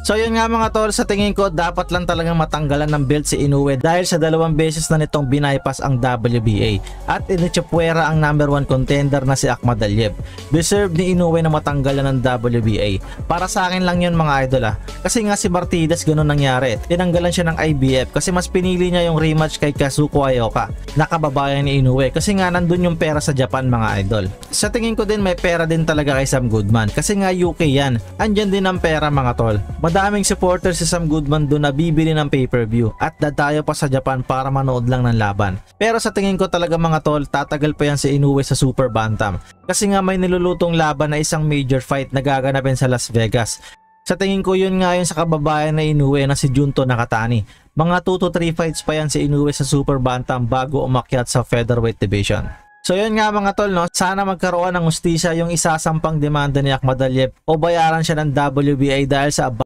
So yun nga mga tol, sa tingin ko dapat lang talagang matanggalan ng belt si Inoue dahil sa 2 beses na nitong bypass ang WBA at initsapwera ang number 1 contender na si Akhmadaliev. Deserve ni Inoue na matanggalan ng WBA. Para sa akin lang yun mga idol Kasi nga si Martinez ganun nangyari. Tinanggalan siya ng IBF kasi mas pinili niya yung rematch kay Kazuko Aoka na kababayan ni Inoue kasi nga nandun yung pera sa Japan mga idol. Sa tingin ko din may pera din talaga kay Sam Goodman kasi nga UK yan. Andyan din ang pera mga tol. Madaming supporters si Sam Goodman doon na bibili ng pay-per-view at dadayo pa sa Japan para manood lang ng laban. Pero sa tingin ko talaga mga tol, tatagal pa yan si Inoue sa Super Bantam. Kasi nga may nilulutong laban na isang major fight na gaganapin sa Las Vegas. Sa tingin ko yun nga yun sa kababayan na Inoue na si Junto Nakatani. Mga 2 to 3 fights pa yan si Inoue sa Super Bantam bago umakyat sa featherweight division. So yun nga mga tol, sana magkaroon ng hustisya yung isasampang demanda ni Akhmadaliev o bayaran siya ng WBA dahil sa